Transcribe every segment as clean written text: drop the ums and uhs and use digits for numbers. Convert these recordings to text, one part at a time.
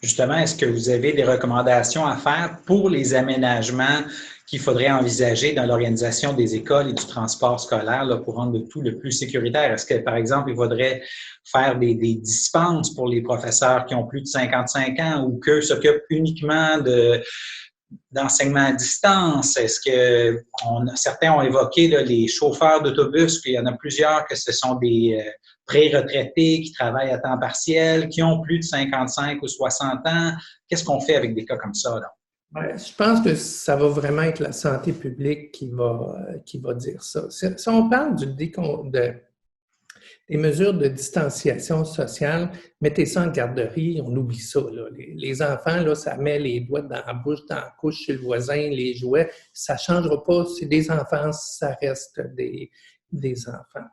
Justement, est-ce que vous avez des recommandations à faire pour les aménagements qu'il faudrait envisager dans l'organisation des écoles et du transport scolaire là, pour rendre le tout le plus sécuritaire? Est-ce que, par exemple, il faudrait faire des dispenses pour les professeurs qui ont plus de 55 ans ou qu'eux s'occupent uniquement d'enseignement à distance? Est-ce que certains ont évoqué là, les chauffeurs d'autobus, qu'il y en a plusieurs que ce sont des pré-retraités qui travaillent à temps partiel, qui ont plus de 55 ou 60 ans? Qu'est-ce qu'on fait avec des cas comme ça, là? Ouais, je pense que ça va vraiment être la santé publique qui va dire ça. Si on parle des mesures de distanciation sociale, mettez ça en garderie, on oublie ça. Là. Les enfants, là, ça met les doigts dans la bouche, dans la couche chez le voisin, les jouets, ça ne changera pas. C'est des enfants, ça reste des enfants.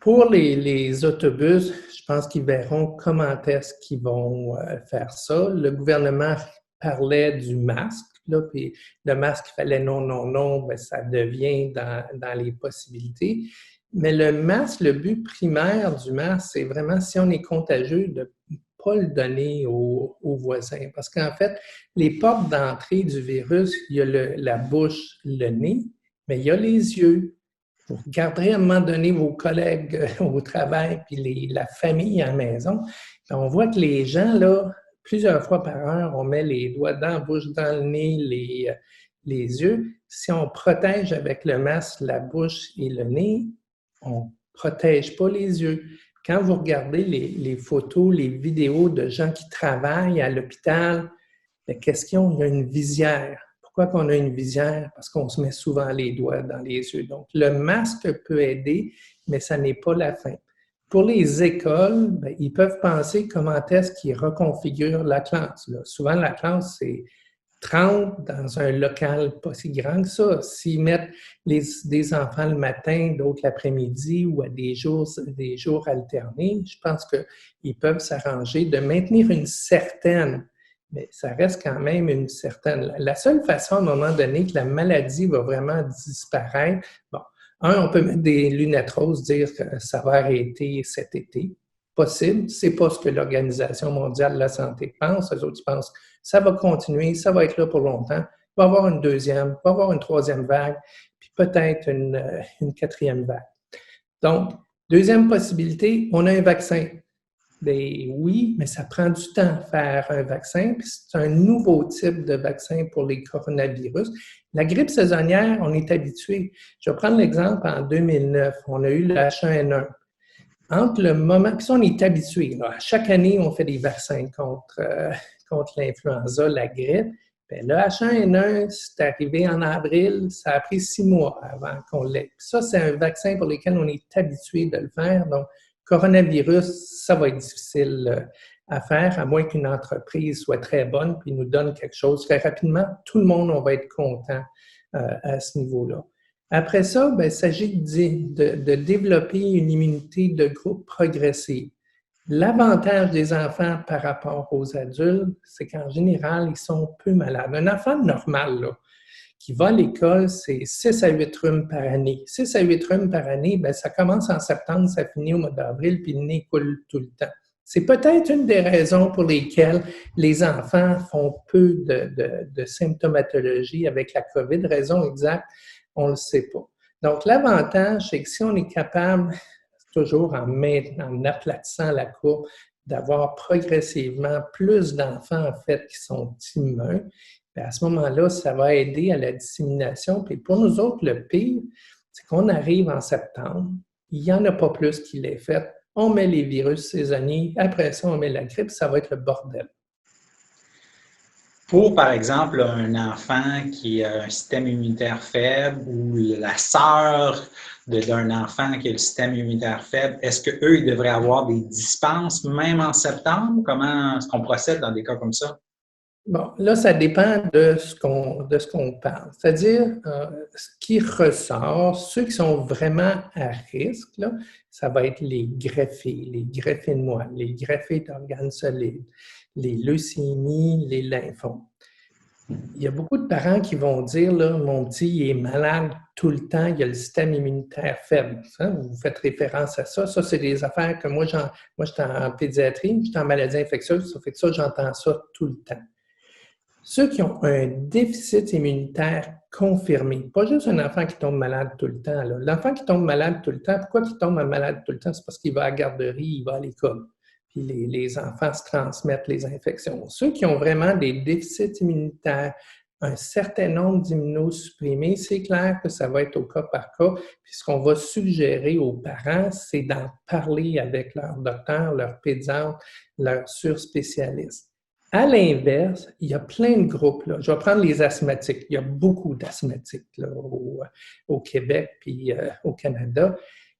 Pour les autobus, je pense qu'ils verront comment est-ce qu'ils vont faire ça. Le gouvernement parlait du masque, là, puis le masque, il fallait non, non, non, bien, ça devient dans les possibilités. Mais le masque, le but primaire du masque, c'est vraiment, si on est contagieux, de ne pas le donner aux voisins. Parce qu'en fait, les portes d'entrée du virus, il y a la bouche, le nez, mais il y a les yeux. Vous regarderez à un moment donné vos collègues au travail puis la famille à la maison. On voit que les gens, là, plusieurs fois par heure, on met les doigts dans la bouche, dans le nez, les yeux. Si on protège avec le masque la bouche et le nez, on ne protège pas les yeux. Quand vous regardez les photos, les vidéos de gens qui travaillent à l'hôpital, la question, il y a une visière. Pourquoi qu'on a une visière? Parce qu'on se met souvent les doigts dans les yeux. Donc, le masque peut aider, mais ça n'est pas la fin. Pour les écoles, bien, ils peuvent penser comment est-ce qu'ils reconfigurent la classe. Là. Souvent, la classe, c'est 30 dans un local pas si grand que ça. S'ils mettent des enfants le matin, d'autres l'après-midi ou à des jours alternés, je pense qu'ils peuvent s'arranger de maintenir une certaine, mais ça reste quand même une certaine. La seule façon, à un moment donné, que la maladie va vraiment disparaître, bon, on peut mettre des lunettes roses, dire que ça va arrêter cet été. Possible. C'est pas ce que l'Organisation mondiale de la santé pense. Eux autres, ils pensent que ça va continuer, ça va être là pour longtemps. Il va y avoir une deuxième, il va y avoir une troisième vague, puis peut-être une quatrième vague. Donc, deuxième possibilité, on a un vaccin. Bien, oui, mais ça prend du temps à faire un vaccin, puis c'est un nouveau type de vaccin pour les coronavirus. La grippe saisonnière, on est habitué. Je vais prendre l'exemple en 2009. On a eu le H1N1. Entre le moment, puis ça, on est habitué. Là, chaque année, on fait des vaccins contre l'influenza, la grippe. Bien, le H1N1, c'est arrivé en avril, ça a pris 6 mois avant qu'on l'ait. Puis ça, c'est un vaccin pour lequel on est habitué de le faire. Donc, coronavirus, ça va être difficile à faire, à moins qu'une entreprise soit très bonne puis nous donne quelque chose très rapidement. Tout le monde, on va être content à ce niveau-là. Après ça, bien, il s'agit de développer une immunité de groupe progressive. L'avantage des enfants par rapport aux adultes, c'est qu'en général, ils sont peu malades. Un enfant normal, là, qui va à l'école, c'est 6 à 8 rhumes par année. 6 à 8 rhumes par année, bien, ça commence en septembre, ça finit au mois d'avril, puis le nez coule tout le temps. C'est peut-être une des raisons pour lesquelles les enfants font peu de symptomatologie avec la COVID. Raison exacte, on ne le sait pas. Donc, l'avantage, c'est que si on est capable, toujours en aplatissant la courbe, d'avoir progressivement plus d'enfants, en fait, qui sont immuns, bien, à ce moment-là, ça va aider à la dissémination. Puis pour nous autres, le pire, c'est qu'on arrive en septembre, il n'y en a pas plus qui l'est fait. On met les virus saisonniers, après ça, on met la grippe, ça va être le bordel. Pour, par exemple, un enfant qui a un système immunitaire faible ou la sœur d'un enfant qui a le système immunitaire faible, est-ce qu'eux, ils devraient avoir des dispenses même en septembre? Comment est-ce qu'on procède dans des cas comme ça? Bon, là, ça dépend de ce qu'on parle. C'est-à-dire, ce qui ressort, ceux qui sont vraiment à risque, là, ça va être les greffés de moelle, les greffés d'organes solides, les leucémies, les lymphomes. Il y a beaucoup de parents qui vont dire, là, mon petit, il est malade tout le temps, il a le système immunitaire faible. Ça, vous faites référence à ça. Ça, c'est des affaires que moi, j'étais en pédiatrie, j'étais en maladie infectieuse, ça fait que ça, j'entends ça tout le temps. Ceux qui ont un déficit immunitaire confirmé, pas juste un enfant qui tombe malade tout le temps. L'enfant qui tombe malade tout le temps, pourquoi il tombe malade tout le temps? C'est parce qu'il va à la garderie, il va à l'école. Puis les enfants se transmettent les infections. Ceux qui ont vraiment des déficits immunitaires, un certain nombre d'immunosupprimés, c'est clair que ça va être au cas par cas. Puis ce qu'on va suggérer aux parents, c'est d'en parler avec leur docteur, leur pédiatre, leur surspécialiste. À l'inverse, il y a plein de groupes. Là. Je vais prendre les asthmatiques. Il y a beaucoup d'asthmatiques au Québec puis au Canada.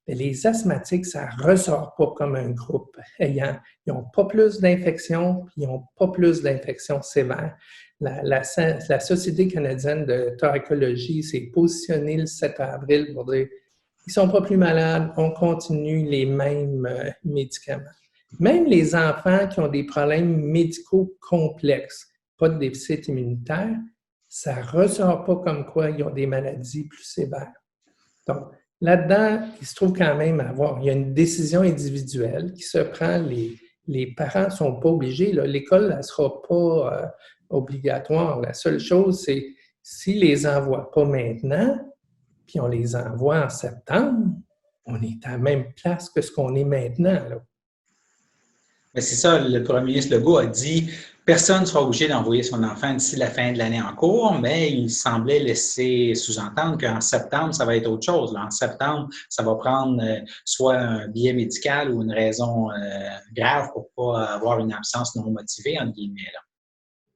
Mais les asthmatiques, ça ne ressort pas comme un groupe. Ils n'ont pas plus d'infections, puis ils n'ont pas plus d'infections sévères. La Société canadienne de thoracologie s'est positionnée le 7 avril pour dire ils ne sont pas plus malades, on continue les mêmes médicaments. Même les enfants qui ont des problèmes médicaux complexes, pas de déficit immunitaire, ça ne ressort pas comme quoi ils ont des maladies plus sévères. Donc, là-dedans, il se trouve quand même il y a une décision individuelle qui se prend. Les parents ne sont pas obligés. L'école ne sera pas obligatoire. La seule chose, c'est s'ils ne les envoient pas maintenant, puis on les envoie en septembre, on est à la même place que ce qu'on est maintenant. Là. Mais c'est ça, le premier ministre Legault a dit personne ne sera obligé d'envoyer son enfant d'ici la fin de l'année en cours, mais il semblait laisser sous-entendre qu'en septembre, ça va être autre chose. Là. En septembre, ça va prendre soit un biais médical ou une raison grave pour ne pas avoir une absence non motivée, entre guillemets. Là.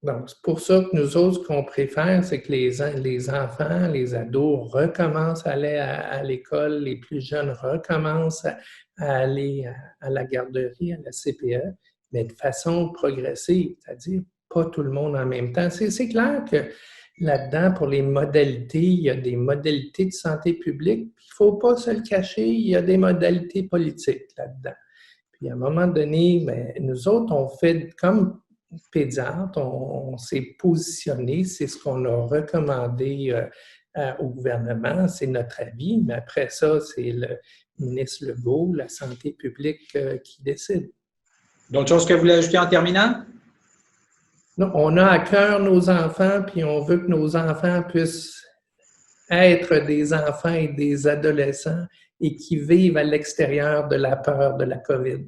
Donc, c'est pour ça que nous autres, ce qu'on préfère, c'est que les enfants, les ados recommencent à aller à l'école, les plus jeunes recommencent à aller à la garderie, à la CPE, mais de façon progressive, c'est-à-dire pas tout le monde en même temps. C'est clair que là-dedans, pour les modalités, il y a des modalités de santé publique, puis il ne faut pas se le cacher, il y a des modalités politiques là-dedans. Puis à un moment donné, bien, nous autres, on fait comme pédiatre, on s'est positionné, c'est ce qu'on a recommandé au gouvernement, c'est notre avis, mais après ça, c'est le ministre Legault, la santé publique qui décide. D'autres choses que vous voulez ajouter en terminant? Non, on a à cœur nos enfants, puis on veut que nos enfants puissent être des enfants et des adolescents et qui vivent à l'extérieur de la peur de la COVID.